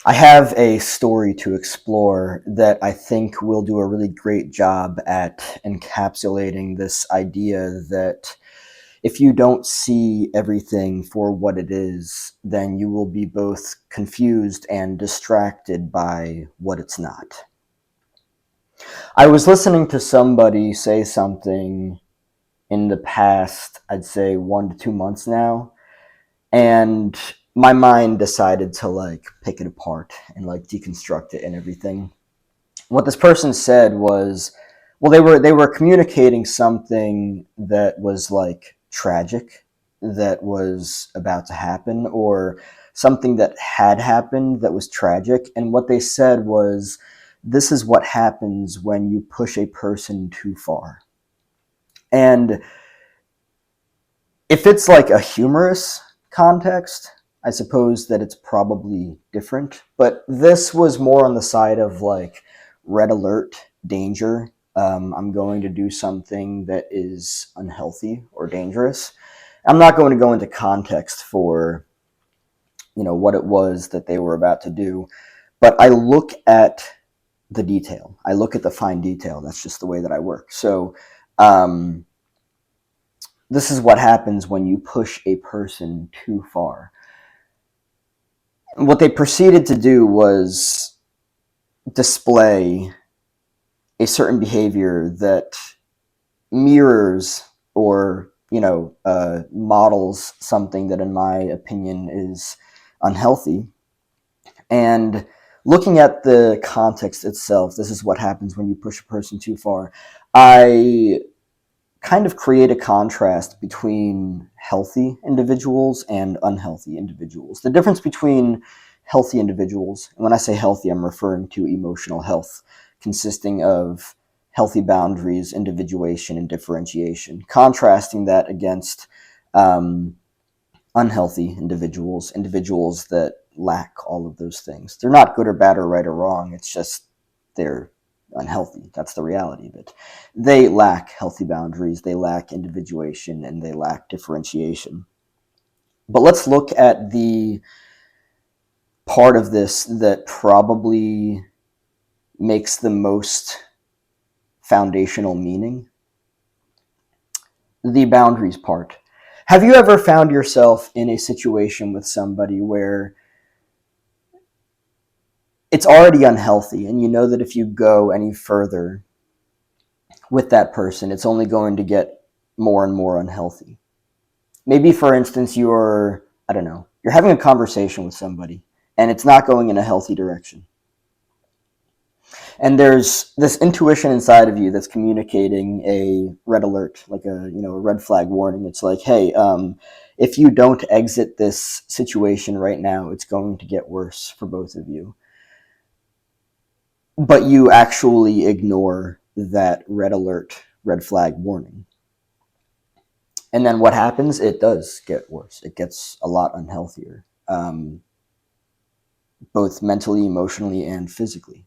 I have a story to explore that I think will do a really great job at encapsulating this idea that if you don't see everything for what it is, then you will be both confused and distracted by what it's not. I was listening to somebody say something in the past, I'd say 1 to 2 months now, and my mind decided to like pick it apart and like deconstruct it and everything. What this person said was, well, they were communicating something that was like tragic, that was about to happen, or something that had happened that was tragic. And what they said was, this is what happens when you push a person too far. And if it's like a humorous context, I suppose that it's probably different. But this was more on the side of like red alert, danger. I'm going to do something that is unhealthy or dangerous. I'm not going to go into context for what it was that they were about to do, but I look at the detail. I look at the fine detail. That's just the way that I work. So um, this is what happens when you push a person too far. What they proceeded to do was display a certain behavior that mirrors or models something that in my opinion is unhealthy. And looking at the context itself, this is what happens when you push a person too far. I kind of create a contrast between healthy individuals and unhealthy individuals. The difference between healthy individuals, and when I say healthy, I'm referring to emotional health, consisting of healthy boundaries, individuation, and differentiation, contrasting that against unhealthy individuals, individuals that lack all of those things. They're not good or bad or right or wrong. It's just they're unhealthy. That's the reality of it. They lack healthy boundaries, they lack individuation, and they lack differentiation. But let's look at the part of this that probably makes the most foundational meaning, the boundaries part. Have you ever found yourself in a situation with somebody where it's already unhealthy and you know that if you go any further with that person, it's only going to get more and more unhealthy? Maybe, for instance, I don't know, you're having a conversation with somebody and it's not going in a healthy direction. And there's this intuition inside of you that's communicating a red alert, like a red flag warning. It's like, hey, if you don't exit this situation right now, it's going to get worse for both of you. But you actually ignore that red alert, red flag warning. And then what happens? It does get worse. It gets a lot unhealthier, both mentally, emotionally, and physically.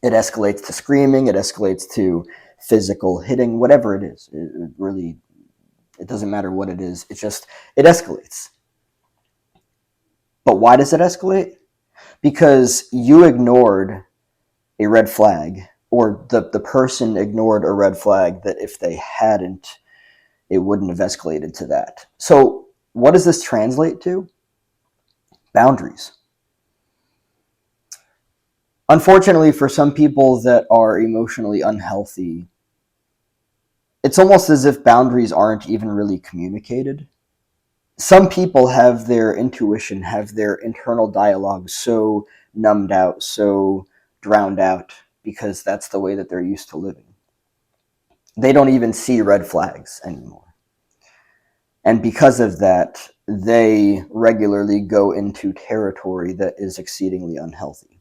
It escalates to screaming. It escalates to physical hitting, whatever it is. It doesn't matter what it is. It escalates. But why does it escalate? Because you ignored a red flag, or the person ignored a red flag that if they hadn't, it wouldn't have escalated to that. So what does this translate to? Boundaries. Unfortunately, for some people that are emotionally unhealthy, it's almost as if boundaries aren't even really communicated. Some people have their intuition, have their internal dialogue so numbed out, so drowned out, because that's the way that they're used to living. They don't even see red flags anymore. And because of that, they regularly go into territory that is exceedingly unhealthy.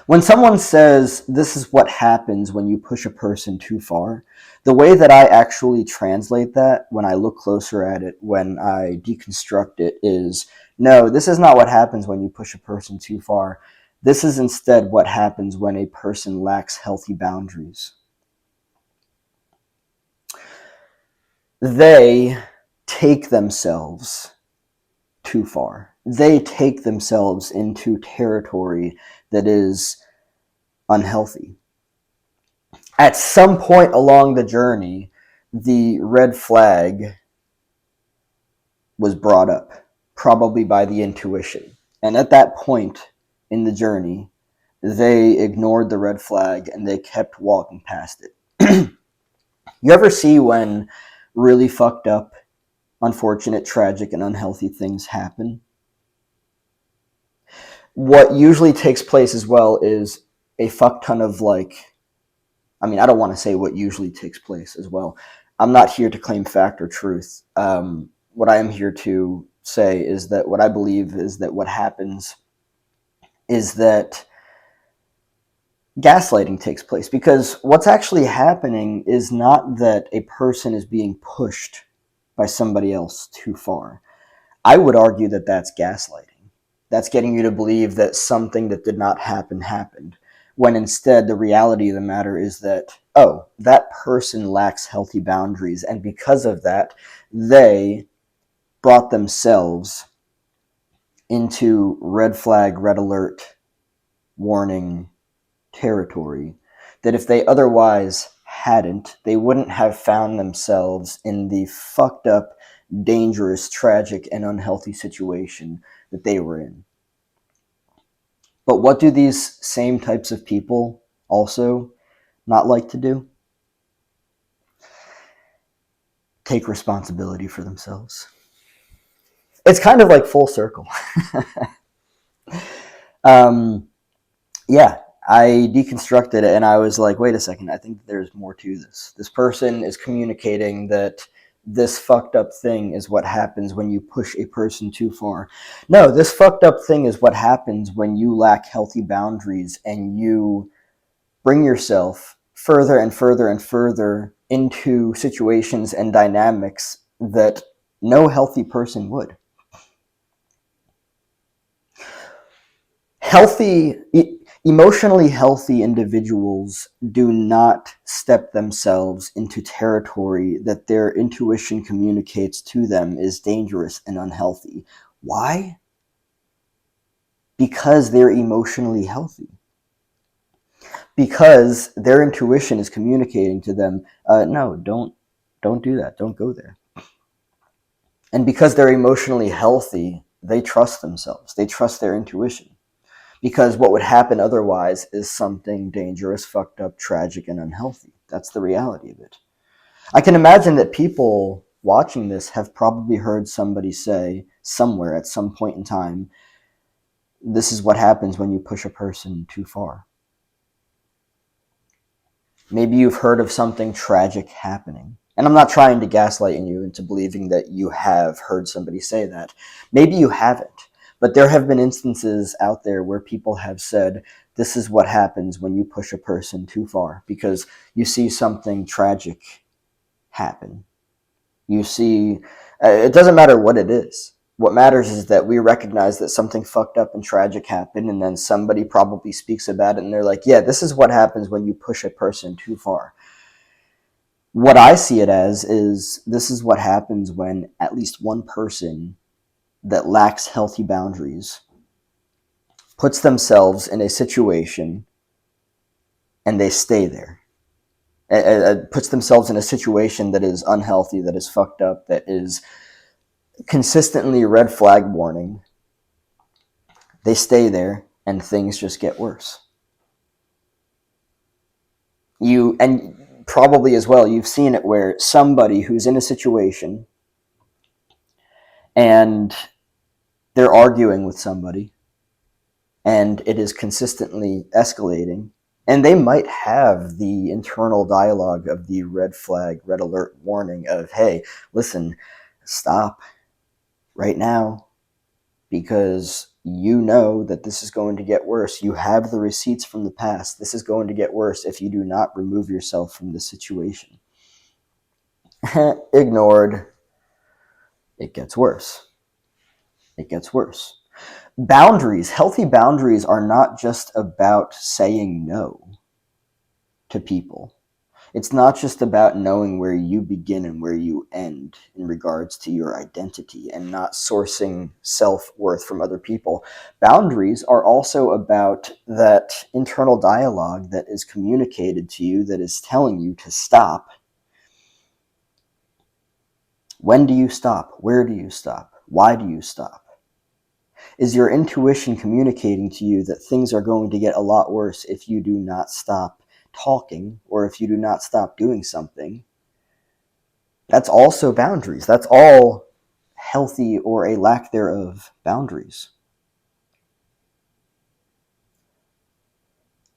When someone says this is what happens when you push a person too far, the way that I actually translate that when I look closer at it, when I deconstruct it, is no, this is not what happens when you push a person too far. This is instead what happens when a person lacks healthy boundaries. They take themselves too far. they take themselves into territory that is unhealthy. At some point along the journey, the red flag was brought up, probably by the intuition. And at that point in the journey, they ignored the red flag and they kept walking past it. You ever see when really fucked up, unfortunate, tragic, and unhealthy things happen? What usually takes place as well is a fuck ton of I don't want to say what usually takes place as well. I'm not here to claim fact or truth. What I am here to say is that what I believe is that what happens is that gaslighting takes place, because what's actually happening is not that a person is being pushed by somebody else too far. I would argue that that's gaslighting. That's getting you to believe that something that did not happen happened, when instead the reality of the matter is that, oh, that person lacks healthy boundaries, and because of that, they brought themselves into red flag, red alert, warning territory that if they otherwise hadn't, they wouldn't have found themselves in the fucked up, dangerous, tragic, and unhealthy situation that they were in. But what do these same types of people also not like to do? Take responsibility for themselves. It's kind of like full circle. Yeah, I deconstructed it and I was like, wait a second, I think there's more to this. This person is communicating that this fucked up thing is what happens when you push a person too far. No, this fucked up thing is what happens when you lack healthy boundaries and you bring yourself further and further and further into situations and dynamics that no healthy person would. Emotionally healthy individuals do not step themselves into territory that their intuition communicates to them is dangerous and unhealthy. Why? Because they're emotionally healthy. Because their intuition is communicating to them, no, don't do that. Don't go there. And because they're emotionally healthy, they trust themselves. They trust their intuition. Because what would happen otherwise is something dangerous, fucked up, tragic, and unhealthy. That's the reality of it. I can imagine that people watching this have probably heard somebody say somewhere at some point in time, this is what happens when you push a person too far. Maybe you've heard of something tragic happening. And I'm not trying to gaslight you into believing that you have heard somebody say that. Maybe you haven't. But there have been instances out there where people have said, this is what happens when you push a person too far, because you see something tragic happen. You see, it doesn't matter what it is. What matters is that we recognize that something fucked up and tragic happened, and then somebody probably speaks about it, and they're like, yeah, this is what happens when you push a person too far. What I see it as is this is what happens when at least one person that lacks healthy boundaries puts themselves in a situation and they stay there. Puts themselves in a situation that is unhealthy, that is fucked up, that is consistently red flag warning. They stay there and things just get worse. And probably as well, you've seen it where somebody who's in a situation and they're arguing with somebody and it is consistently escalating, and they might have the internal dialogue of the red flag, red alert warning of, hey, listen, stop right now, because you know that this is going to get worse. You have the receipts from the past. This is going to get worse if you do not remove yourself from the situation. Ignored. It gets worse. It gets worse. Boundaries, healthy boundaries are not just about saying no to people. It's not just about knowing where you begin and where you end in regards to your identity and not sourcing self-worth from other people. Boundaries are also about that internal dialogue that is communicated to you, that is telling you to stop. When do you stop? Where do you stop? Why do you stop? Is your intuition communicating to you that things are going to get a lot worse if you do not stop talking or if you do not stop doing something? That's also boundaries. That's all healthy or a lack thereof boundaries.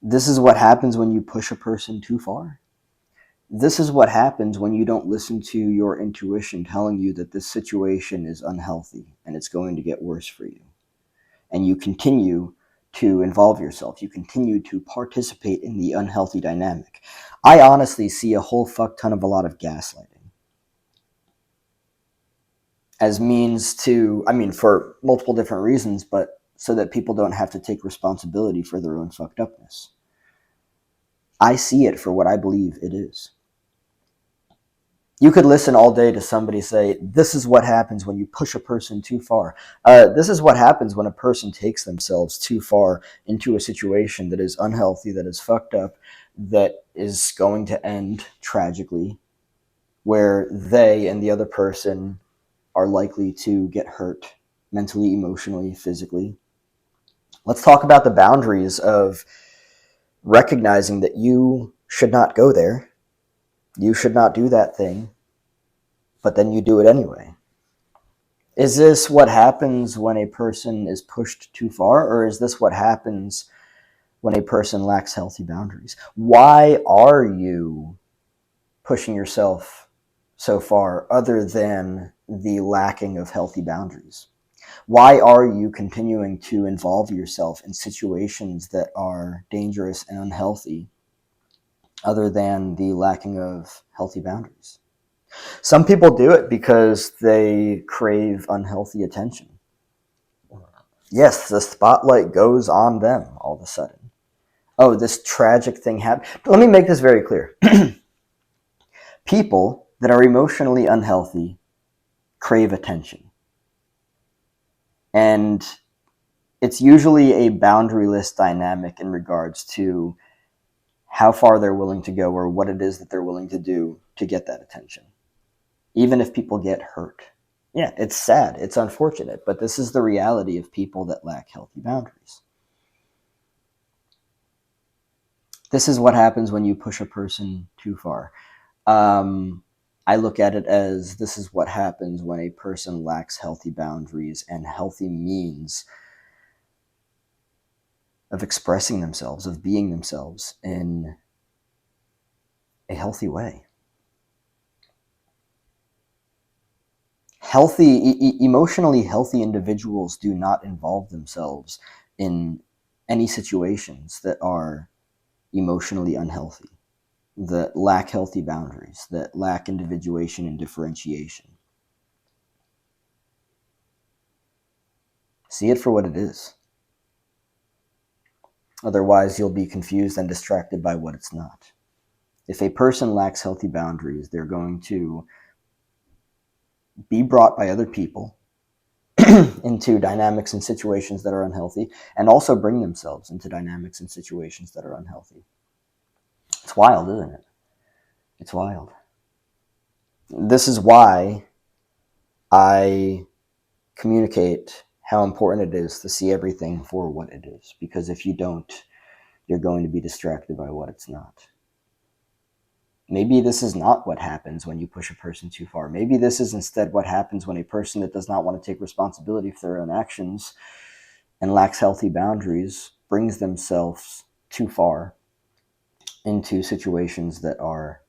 This is what happens when you push a person too far. This is what happens when you don't listen to your intuition telling you that this situation is unhealthy and it's going to get worse for you. And you continue to involve yourself. You continue to participate in the unhealthy dynamic. I honestly see a whole fuck ton of a lot of gaslighting as means to, I mean, for multiple different reasons, but so that people don't have to take responsibility for their own fucked upness. I see it for what I believe it is. You could listen all day to somebody say, this is what happens when you push a person too far. This is what happens when a person takes themselves too far into a situation that is unhealthy, that is fucked up, that is going to end tragically, where they and the other person are likely to get hurt mentally, emotionally, physically. Let's talk about the boundaries of recognizing that you should not go there. You should not do that thing, but then you do it anyway. Is this what happens when a person is pushed too far, or is this what happens when a person lacks healthy boundaries? Why are you pushing yourself so far other than the lacking of healthy boundaries? Why are you continuing to involve yourself in situations that are dangerous and unhealthy other than the lacking of healthy boundaries? Some people do it because they crave unhealthy attention. Yes, the spotlight goes on them all of a sudden. Oh, this tragic thing happened. Let me make this very clear. People that are emotionally unhealthy crave attention. And it's usually a boundaryless dynamic in regards to how far they're willing to go or what it is that they're willing to do to get that attention, even if people get hurt. Yeah, it's sad, it's unfortunate, but this is the reality of people that lack healthy boundaries. This is what happens when you push a person too far. I look at it as this is what happens when a person lacks healthy boundaries and healthy means of expressing themselves, of being themselves in a healthy way. Emotionally healthy individuals do not involve themselves in any situations that are emotionally unhealthy, that lack healthy boundaries, that lack individuation and differentiation. See it for what it is. Otherwise, you'll be confused and distracted by what it's not. If a person lacks healthy boundaries, they're going to be brought by other people into dynamics and situations that are unhealthy, and also bring themselves into dynamics and situations that are unhealthy. It's wild, isn't it? It's wild. This is why I communicate how important it is to see everything for what it is, because if you don't, you're going to be distracted by what it's not. Maybe this is not what happens when you push a person too far. Maybe this is instead what happens when a person that does not want to take responsibility for their own actions and lacks healthy boundaries brings themselves too far into situations that are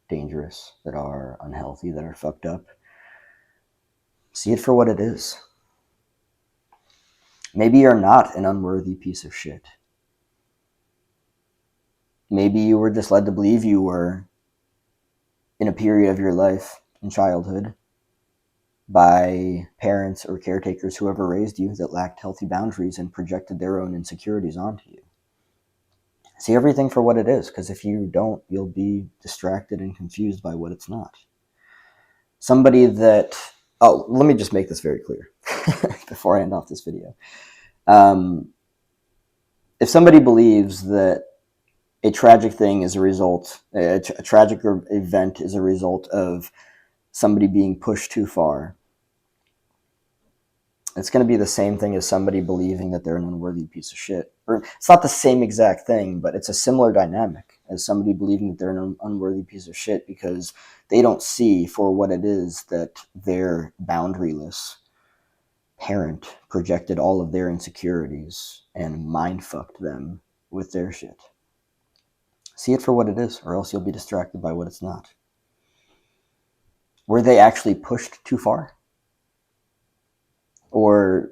dangerous, that are unhealthy, that are fucked up. See it for what it is. Maybe you're not an unworthy piece of shit. Maybe you were just led to believe you were in a period of your life in childhood by parents or caretakers, whoever raised you, that lacked healthy boundaries and projected their own insecurities onto you. See everything for what it is, because if you don't, you'll be distracted and confused by what it's not. Somebody that, oh, let me just make this very clear before I end off this video. If somebody believes that a tragic thing is a result, a tragic event is a result of somebody being pushed too far, it's going to be the same thing as somebody believing that they're an unworthy piece of shit. Or it's not the same exact thing, but it's a similar dynamic as somebody believing that they're an unworthy piece of shit because they don't see for what it is that their boundaryless parent projected all of their insecurities and mind fucked them with their shit. See it for what it is, or else you'll be distracted by what it's not. Were they actually pushed too far? Or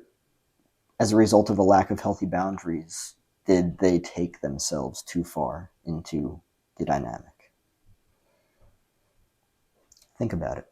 as a result of a lack of healthy boundaries, did they take themselves too far into the dynamic? Think about it.